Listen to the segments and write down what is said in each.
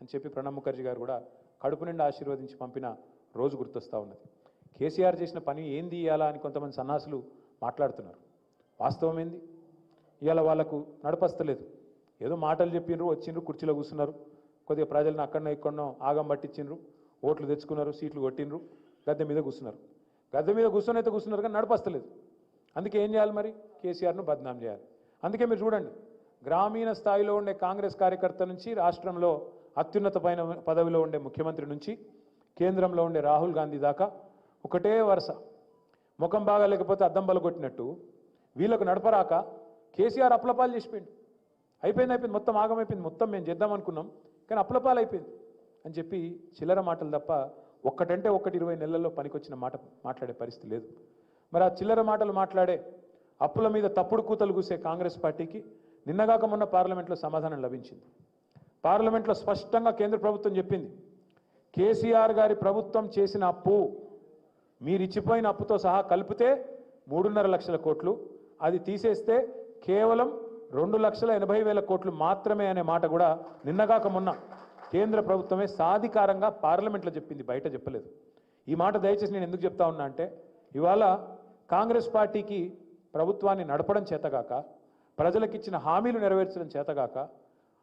అని చెప్పి ప్రణబ్ ముఖర్జీ గారు కూడా కడుపు నిండా ఆశీర్వదించి పంపిన రోజు గుర్తొస్తూ ఉన్నది. కేసీఆర్ చేసిన పని ఏంది ఇయాలా అని కొంతమంది సన్నాసులు మాట్లాడుతున్నారు. వాస్తవం ఏంది? ఇవాళ వాళ్ళకు నడపస్తలేదు. ఏదో మాటలు చెప్పిండ్రు, వచ్చిండ్రు, కుర్చీలో కూర్చున్నారు, కొద్దిగా ప్రజలను అక్కడనో ఇక్కడనో ఆగం పట్టించిండ్రు, ఓట్లు తెచ్చుకున్నారు, సీట్లు కొట్టిండ్రు, గద్దె మీద కూర్చున్నారు. గద్దె మీద కూర్చొని కూర్చున్నారు కానీ నడపస్తలేదు. అందుకే ఏం చేయాలి మరి? కేసీఆర్ను బద్నాం చేయాలి. అందుకే మీరు చూడండి, గ్రామీణ స్థాయిలో ఉండే కాంగ్రెస్ కార్యకర్త నుంచి రాష్ట్రంలో అత్యున్నత పదవిలో ఉండే ముఖ్యమంత్రి నుంచి కేంద్రంలో ఉండే రాహుల్ గాంధీ దాకా ఒకటే వరుస. ముఖం బాగా లేకపోతే అద్దం బలగొట్టినట్టు వీళ్ళకు నడపరాక కేసీఆర్ అప్లపాలు చేసిపోయింది. అయిపోయింది, మొత్తం ఆగమైపోయింది, మొత్తం మేము చేద్దాం అనుకున్నాం కానీ అప్లపాలు అయిపోయింది అని చెప్పి చిల్లర మాటలు తప్ప ఒక్కటంటే 20 నెలల్లో పనికొచ్చిన మాట మాట్లాడే పరిస్థితి లేదు. మరి ఆ చిల్లర మాటలు మాట్లాడే, అప్పుల మీద తప్పుడు కూతలు కూసే కాంగ్రెస్ పార్టీకి నిన్నగాక మొన్న పార్లమెంట్లో సమాధానం లభించింది. పార్లమెంట్లో స్పష్టంగా కేంద్ర ప్రభుత్వం చెప్పింది, కేసీఆర్ గారి ప్రభుత్వం చేసిన అప్పు మీరు ఇచ్చిపోయిన అప్పుతో సహా కలిపితే 3.5 లక్షల కోట్లు, అది తీసేస్తే కేవలం 2,80,000 కోట్లు మాత్రమే అనే మాట కూడా నిన్నగాక మొన్న కేంద్ర ప్రభుత్వమే సాధికారంగా పార్లమెంట్లో చెప్పింది, బయట చెప్పలేదు. ఈ మాట దయచేసి నేను ఎందుకు చెప్తా ఉన్నా అంటే, ఇవాళ కాంగ్రెస్ పార్టీకి ప్రభుత్వాన్ని నడపడం చేతగాక, ప్రజలకిచ్చిన హామీలు నెరవేర్చడం చేతగాక,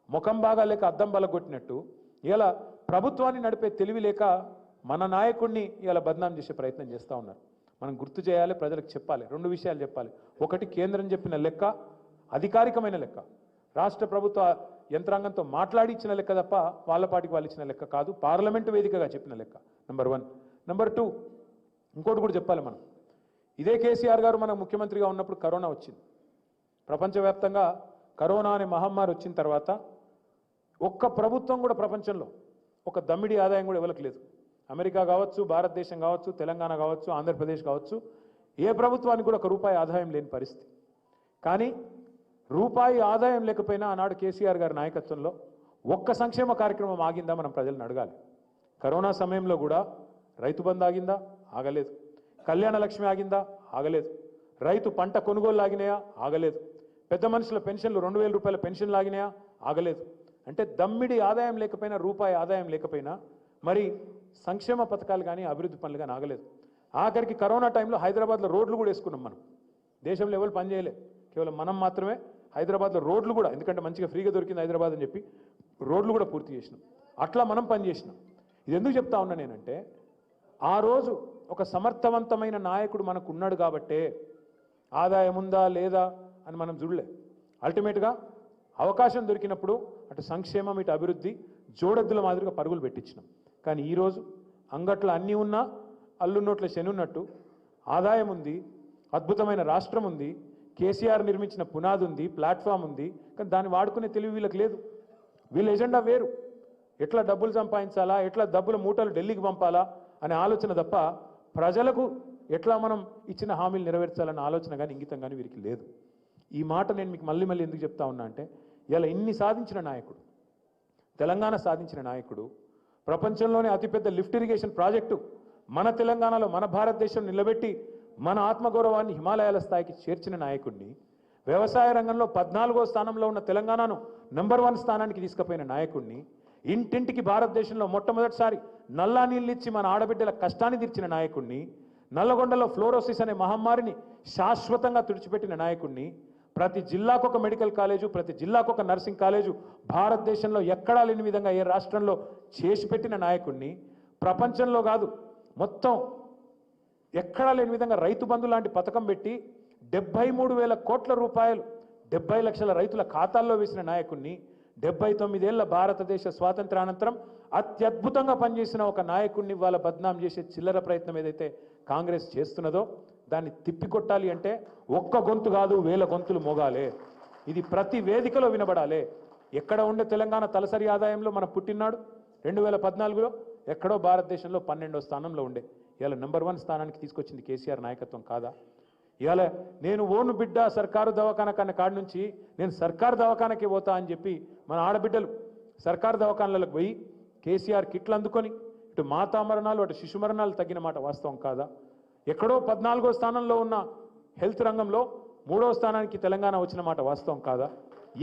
ముఖం బాగా లేక అద్దం బలగొట్టినట్టు ఇలా ప్రభుత్వాన్ని నడిపే తెలివి లేక మన నాయకుడిని ఇలా బద్నాం చేసే ప్రయత్నం చేస్తూ ఉన్నారు. మనం గుర్తు చేయాలి, ప్రజలకు చెప్పాలి. 2 విషయాలు చెప్పాలి. ఒకటి, కేంద్రం చెప్పిన లెక్క అధికారికమైన లెక్క, రాష్ట్ర ప్రభుత్వ యంత్రాంగంతో మాట్లాడి ఇచ్చిన లెక్క తప్ప వాళ్ళ పాటికి వాళ్ళు ఇచ్చిన లెక్క కాదు, పార్లమెంటు వేదికగా చెప్పిన లెక్క. నెంబర్ 1. నెంబర్ 2, ఇంకోటి కూడా చెప్పాలి మనం. ఇదే కేసీఆర్ గారు మన ముఖ్యమంత్రిగా ఉన్నప్పుడు కరోనా వచ్చింది. ప్రపంచవ్యాప్తంగా కరోనా అనే మహమ్మారి వచ్చిన తర్వాత ఒక్క ప్రభుత్వం కూడా ప్రపంచంలో ఒక దమ్మిడి ఆదాయం కూడా ఎవరికి లేదు. అమెరికా కావచ్చు, భారతదేశం కావచ్చు, తెలంగాణ కావచ్చు, ఆంధ్రప్రదేశ్ కావచ్చు, ఏ ప్రభుత్వానికి కూడా ₹1 ఆదాయం లేని పరిస్థితి. కానీ రూపాయి ఆదాయం లేకపోయినా ఆనాడు కేసీఆర్ గారి నాయకత్వంలో ఒక్క సంక్షేమ కార్యక్రమం ఆగిందా మనం ప్రజలను అడగాలి. కరోనా సమయంలో కూడా రైతు బంధు ఆగిందా? ఆగలేదు. కళ్యాణ లక్ష్మి ఆగిందా? ఆగలేదు. రైతు పంట కొనుగోలు ఆగినాయా? ఆగలేదు. పెద్ద మనుషుల పెన్షన్లు ₹2,000 పెన్షన్లు ఆగినాయా? ఆగలేదు. అంటే దమ్మిడి ఆదాయం లేకపోయినా, రూపాయి ఆదాయం లేకపోయినా మరి సంక్షేమ పథకాలు కానీ అభివృద్ధి పనులు కానీ ఆగలేదు. ఆఖరికి కరోనా టైంలో హైదరాబాద్లో రోడ్లు కూడా వేసుకున్నాం మనం. దేశంలో ఎవరు పని చేయలే, కేవలం మనం మాత్రమే హైదరాబాద్లో రోడ్లు కూడా, ఎందుకంటే మంచిగా ఫ్రీగా దొరికింది హైదరాబాద్ అని చెప్పి రోడ్లు కూడా పూర్తి చేసినాం. అట్లా మనం పని చేసినాం. ఇది ఎందుకు చెప్తా ఉన్నా నేనంటే, ఆ రోజు ఒక సమర్థవంతమైన నాయకుడు మనకు ఉన్నాడు కాబట్టే ఆదాయం ఉందా లేదా అని మనం చూడలే. అల్టిమేట్గా అవకాశం దొరికినప్పుడు అటు సంక్షేమం ఇటు అభివృద్ధి జోడెద్దుల మాదిరిగా పరుగులు పెట్టించినాం. కానీ ఈరోజు అంగట్లో అన్నీ ఉన్నా అల్లున్నోట్ల శని ఉన్నట్టు ఆదాయం ఉంది, అద్భుతమైన రాష్ట్రం ఉంది, కేసీఆర్ నిర్మించిన పునాది ఉంది, ప్లాట్ఫామ్ ఉంది, కానీ దాన్ని వాడుకునే తెలివి వీళ్ళకి లేదు. వీళ్ళ ఎజెండా వేరు. ఎట్లా డబ్బులు సంపాదించాలా, ఎట్లా డబ్బుల మూటలు ఢిల్లీకి పంపాలా అనే ఆలోచన తప్ప ప్రజలకు ఎట్లా మనం ఇచ్చిన హామీలు నెరవేర్చాలన్న ఆలోచన కానీ ఇంగితం కానీ వీరికి లేదు. ఈ మాట నేను మీకు మళ్ళీ ఎందుకు చెప్తా ఉన్నా అంటే, ఇలా ఇన్ని సాధించిన నాయకుడు, తెలంగాణ సాధించిన నాయకుడు, ప్రపంచంలోనే అతిపెద్ద లిఫ్ట్ ఇరిగేషన్ ప్రాజెక్టు మన తెలంగాణలో, మన భారతదేశం నిలబెట్టి మన ఆత్మగౌరవాన్ని హిమాలయాల స్థాయికి చేర్చిన నాయకుడిని, వ్యవసాయ రంగంలో 14వ స్థానంలో ఉన్న తెలంగాణను నంబర్ 1 స్థానానికి తీసుకుపోయిన నాయకుడిని, ఇంటింటికి భారతదేశంలో మొట్టమొదటిసారి నల్లా నీళ్ళిచ్చి మన ఆడబిడ్డల కష్టాన్ని తీర్చిన నాయకుడిని, నల్లగొండలో ఫ్లోరోసిస్ అనే మహమ్మారిని శాశ్వతంగా తుడిచిపెట్టిన నాయకుడిని, ప్రతి జిల్లాకు ఒక మెడికల్ కాలేజు, ప్రతి జిల్లాకు ఒక నర్సింగ్ కాలేజు భారతదేశంలో ఎక్కడా లేని విధంగా ఏ రాష్ట్రంలో చేసి పెట్టిన నాయకుడిని, ప్రపంచంలో కాదు మొత్తం ఎక్కడా లేని విధంగా రైతు బంధు లాంటి పథకం పెట్టి 73,000 కోట్ల రూపాయలు 70 లక్షల రైతుల ఖాతాల్లో వేసిన నాయకుడిని, 79 ఏళ్ల భారతదేశ స్వాతంత్రానంతరం అత్యద్భుతంగా పనిచేసిన ఒక నాయకుడిని వాళ్ళ బద్నాం చేసే చిల్లర ప్రయత్నం ఏదైతే కాంగ్రెస్ చేస్తున్నదో దాన్ని తిప్పికొట్టాలి అంటే ఒక్క గొంతు కాదు, 1000 గొంతులు మోగాలే. ఇది ప్రతి వేదికలో వినబడాలి. ఎక్కడ ఉండే తెలంగాణ తలసరి ఆదాయంలో మనం పుట్టినాడు 2014లో ఎక్కడో భారతదేశంలో 12వ స్థానంలో ఉండే, ఇలా నంబర్ 1 స్థానానికి తీసుకొచ్చింది కేసీఆర్ నాయకత్వం కాదా? ఇవాళ నేను ఓను బిడ్డ సర్కారు దవాఖాన కన్నా కాడి నుంచి నేను సర్కారు దవాఖానకి పోతా అని చెప్పి మన ఆడబిడ్డలు సర్కారు దవాఖానలకు పోయి కేసీఆర్ కిట్లు అందుకొని ఇటు మాతా మరణాలు అటు శిశు మరణాలు తగ్గిన మాట వాస్తవం కాదా? ఎక్కడో 14వ స్థానంలో ఉన్న హెల్త్ రంగంలో 3వ స్థానానికి తెలంగాణ వచ్చిన మాట వాస్తవం కాదా?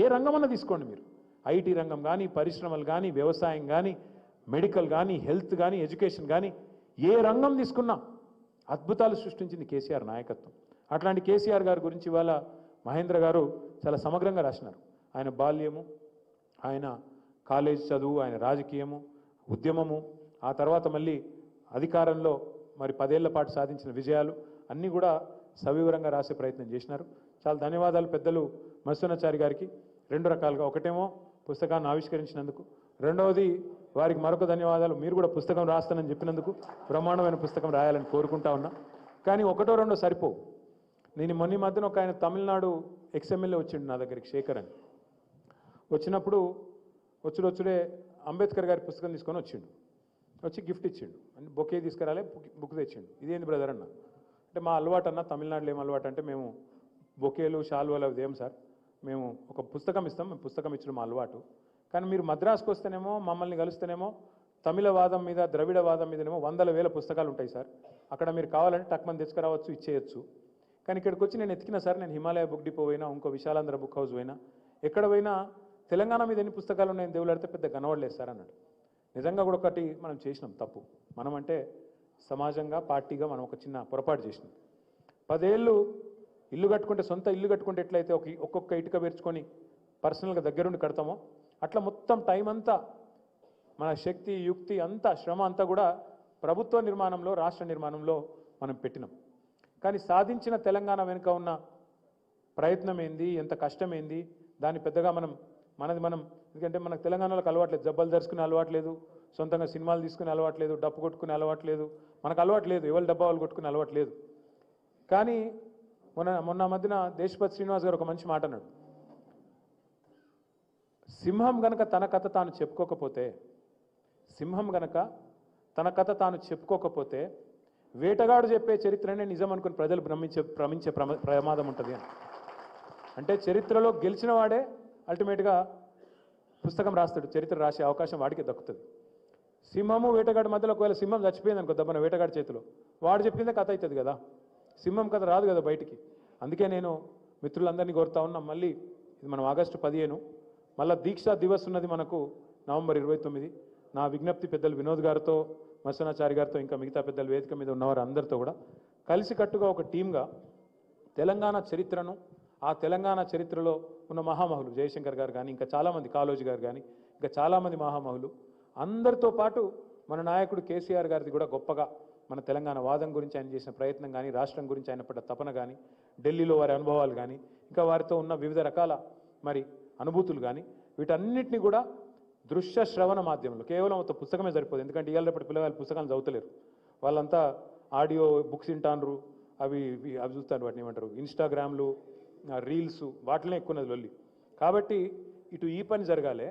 ఏ రంగమన్నా తీసుకోండి మీరు. ఐటీ రంగం కానీ, పరిశ్రమలు కానీ, వ్యవసాయం కానీ, మెడికల్ కానీ, హెల్త్ కానీ, ఎడ్యుకేషన్ కానీ ఏ రంగం తీసుకున్నా అద్భుతాలు సృష్టించింది కేసీఆర్ నాయకత్వం. అట్లాంటి కేసీఆర్ గారి గురించి ఇవాళ మహేంద్ర గారు చాలా సమగ్రంగా రాసినారు. ఆయన బాల్యము, ఆయన కాలేజ్ చదువు, ఆయన రాజకీయము, ఉద్యమము, ఆ తర్వాత మళ్ళీ అధికారంలో మరి 10 ఏళ్ల పాటు సాధించిన విజయాలు అన్నీ కూడా సవివరంగా రాసే ప్రయత్నం చేసినారు. చాలా ధన్యవాదాలు పెద్దలు మత్స్యనాచారి గారికి 2 రకాలుగా. ఒకటేమో పుస్తకాన్ని ఆవిష్కరించినందుకు, రెండవది వారికి మరొక ధన్యవాదాలు మీరు కూడా పుస్తకం రాస్తానని చెప్పినందుకు. బ్రహ్మాండమైన పుస్తకం రాయాలని కోరుకుంటా ఉన్నా. కానీ ఒకటో రెండో సరిపోవు. నేను మొన్న మధ్యన ఒక ఆయన తమిళనాడు ఎక్స్ఎమ్మెల్యే వచ్చిండు నా దగ్గరికి, శేఖర్ అని. వచ్చినప్పుడు వచ్చుడే అంబేద్కర్ గారి పుస్తకం తీసుకొని వచ్చిండు. వచ్చి గిఫ్ట్ ఇచ్చిండు. అంటే బొకే తీసుకురాలే, బుక్ తెచ్చిండు. ఇదేంది బ్రదర్ అన్న అంటే, మా అలవాటు అన్న తమిళనాడులో ఏం అలవాటు అంటే, మేము బొకేలు షాల్వాలు అవి ఏం సార్, మేము ఒక పుస్తకం ఇస్తాం, మేము పుస్తకం ఇచ్చడం మా అలవాటు. కానీ మీరు మద్రాసుకు వస్తేనేమో, మమ్మల్ని కలుస్తేనేమో తమిళవాదం మీద, ద్రవిడవాదం మీదనేమో 100,000 పుస్తకాలు ఉంటాయి సార్. అక్కడ మీరు కావాలంటే టక్మని తెచ్చుకురావచ్చు, ఇచ్చేయచ్చు. కానీ ఇక్కడికి వచ్చి నేను ఎతికినా సార్, నేను హిమాలయ బుక్ డిపో పోయినా, ఇంకో విశాలాంధ్ర బుక్ హౌస్ పోయినా, ఎక్కడ పోయినా తెలంగాణ మీద ఎన్ని పుస్తకాలు ఉన్నాయని దేవులాడితే పెద్ద కనవడలేదు సార్ అన్నాడు. నిజంగా కూడా ఒకటి మనం చేసినాం తప్పు. మనం అంటే సమాజంగా, పార్టీగా మనం ఒక చిన్న పొరపాటు చేసినాం. 10 ఏళ్ళు ఇల్లు కట్టుకుంటే, సొంత ఇల్లు కట్టుకుంటే ఎట్లయితే ఒక్కొక్క ఇటుక పేర్చుకొని పర్సనల్గా దగ్గరుండి కడతామో, అట్లా మొత్తం టైం అంతా, మన శక్తి, యుక్తి అంతా, శ్రమ అంతా కూడా ప్రభుత్వ నిర్మాణంలో, రాష్ట్ర నిర్మాణంలో మనం పెట్టినాం. కానీ సాధించిన తెలంగాణ వెనుక ఉన్న ప్రయత్నం ఏంది, ఎంత కష్టమేంది, దాన్ని పెద్దగా మనం ఎందుకంటే మనకు తెలంగాణలోకి అలవాట్లేదు, జబ్బలు దర్శకునే అలవాట్లేదు, సొంతంగా సినిమాలు తీసుకునే అలవాట్లేదు, డప్పు కొట్టుకునే అలవాట్లేదు, మనకు అలవాట్లేదు, ఎవరు డబ్బా వాళ్ళు కొట్టుకునే అలవాట్లేదు. కానీ మొన్న మధ్యన దేశపతి శ్రీనివాస్ గారు ఒక మంచి మాట అన్నాడు. సింహం గనక తన కథ తాను చెప్పుకోకపోతే వేటగాడు చెప్పే చరిత్రనే నిజం అనుకుని ప్రజలు భ్రమించే ప్రమాదం ఉంటుంది అని. అంటే చరిత్రలో గెలిచిన వాడే అల్టిమేట్గా పుస్తకం రాస్తాడు, చరిత్ర రాసే అవకాశం వాడికి దక్కుతుంది. సింహము వేటగాడి మధ్యలో ఒకవేళ సింహం చచ్చిపోయింది అనుకో దబ్బన వేటగాడి చేతిలో, వాడు చెప్పిందే కథ అవుతుంది కదా, సింహం కథ రాదు కదా బయటికి. అందుకే నేను మిత్రులందరినీ కోరుతా ఉన్నా, మళ్ళీ ఇది మనం ఆగస్టు 15, మళ్ళీ దీక్షా దివస్ ఉన్నది మనకు నవంబర్ 29. నా విజ్ఞప్తి పెద్దలు వినోద్ గారితో, మత్స్యనాచారి గారితో, ఇంకా మిగతా పెద్దలు వేదిక మీద ఉన్నవారు అందరితో కూడా కలిసికట్టుగా ఒక టీమ్గా తెలంగాణ చరిత్రను, ఆ తెలంగాణ చరిత్రలో ఉన్న మహామహులు జయశంకర్ గారు కానీ, ఇంకా చాలామంది కాళోజీ గారు కానీ, ఇంకా చాలామంది మహామహులు అందరితో పాటు మన నాయకుడు కేసీఆర్ గారిది కూడా గొప్పగా మన తెలంగాణ వాదం గురించి ఆయన చేసిన ప్రయత్నం కానీ, రాష్ట్రం గురించి ఆయన పడ్డ తపన కానీ, ఢిల్లీలో వారి అనుభవాలు కానీ, ఇంకా వారితో ఉన్న వివిధ రకాల మరి అనుభూతులు కానీ, వీటన్నిటిని కూడా దృశ్య శ్రవణ మాధ్యమంలో, కేవలం ఒక పుస్తకమే సరిపోదు. ఎందుకంటే ఇవాళ రేపటి పిల్లలు పుస్తకాలు చదువుతలేరు, వాళ్ళంతా ఆడియో బుక్స్ వింటాన్రు, అవి చూస్తాను, వాటిని ఏమంటారు, ఇన్స్టాగ్రామ్లు, రీల్స్, వాటిలోనే ఎక్కువన్నది లొల్లి. కాబట్టి ఇటు ఈ పని జరగాలి,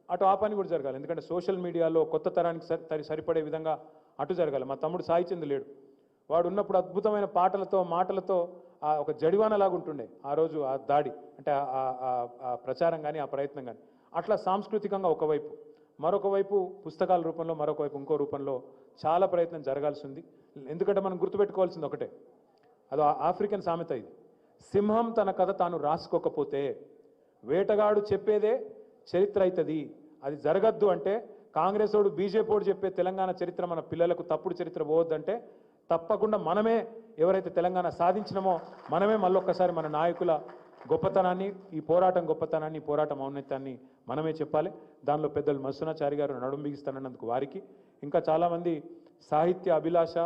అటు ఆ పని కూడా జరగాలి. ఎందుకంటే సోషల్ మీడియాలో కొత్త తరానికి సరిపడే విధంగా అటు జరగాలి. మా తమ్ముడు సాయిచంద్ లేడు, వాడు ఉన్నప్పుడు అద్భుతమైన పాటలతో, మాటలతో ఒక జడివానలాగా ఉంటుండే ఆ రోజు ఆ దాడి, అంటే ఆ ప్రచారం కానీ, ఆ ప్రయత్నం కానీ. అట్లా సాంస్కృతికంగా ఒకవైపు, మరొక వైపు పుస్తకాల రూపంలో, మరొక వైపు ఇంకో రూపంలో చాలా ప్రయత్నం జరగాల్సి ఉంది. ఎందుకంటే మనం గుర్తుపెట్టుకోవాల్సింది ఒకటే, అది ఆఫ్రికన్ సామెత ఇది, సింహం తన కథ తాను రాసుకోకపోతే వేటగాడు చెప్పేదే చరిత్ర అవుతుంది. అది జరగద్దు అంటే, కాంగ్రెస్ వాడు, బీజేపీ వాడు చెప్పే తెలంగాణ చరిత్ర మన పిల్లలకు తప్పుడు చరిత్ర పోవద్దంటే తప్పకుండా మనమే ఎవరైతే తెలంగాణ సాధించినామో మనమే మళ్ళొక్కసారి మన నాయకుల గొప్పతనాన్ని, ఈ పోరాటం గొప్పతనాన్ని, ఈ పోరాటం ఔన్నత్యాన్ని మనమే చెప్పాలి. దానిలో పెద్దలు మత్స్యనాచారి గారు నడుం బిగిస్తానన్నందుకు వారికి, ఇంకా చాలామంది సాహిత్య అభిలాష,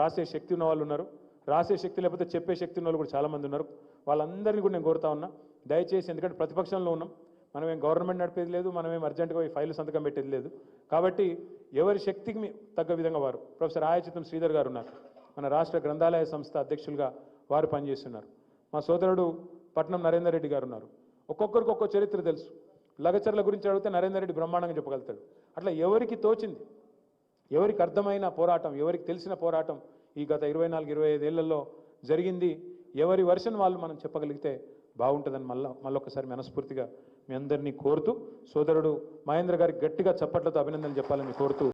రాసే శక్తి ఉన్న వాళ్ళు ఉన్నారు, రాసే శక్తి లేకపోతే చెప్పే శక్తి ఉన్న వాళ్ళు కూడా చాలామంది ఉన్నారు. వాళ్ళందరినీ కూడా నేను కోరుతా ఉన్నా, దయచేసి, ఎందుకంటే ప్రతిపక్షంలో ఉన్నాం, మనమేం గవర్నమెంట్ నడిపేది లేదు, మనమేం అర్జెంటుగా ఈ ఫైల్ సంతకం పెట్టేది లేదు. కాబట్టి ఎవరి శక్తికి తగ్గ విధంగా వారు, ప్రొఫెసర్ ఆయచితం శ్రీధర్ గారు ఉన్నారు, మన రాష్ట్ర గ్రంథాలయ సంస్థ అధ్యక్షులుగా వారు పనిచేస్తున్నారు. మా సోదరుడు పట్నం నరేందర్ రెడ్డి గారు ఉన్నారు. ఒక్కొక్కరికి ఒక్కొక్క చరిత్ర తెలుసు. లగచర్ల గురించి అడిగితే నరేందర్ రెడ్డి బ్రహ్మాండంగా చెప్పగలుగుతాడు. అట్లా ఎవరికి తోచింది, ఎవరికి అర్థమైన పోరాటం, ఎవరికి తెలిసిన పోరాటం ఈ గత 24-25 ఏళ్లలో జరిగింది, ఎవరి వర్షన్ వాళ్ళు మనం చెప్పగలిగితే బాగుంటుందని మళ్ళొక్కసారి మనస్ఫూర్తిగా మీ అందరినీ కోరుతూ, సోదరుడు మహేంద్ర గారికి గట్టిగా చప్పట్లతో అభినందనలు చెప్పాలని కోరుతూ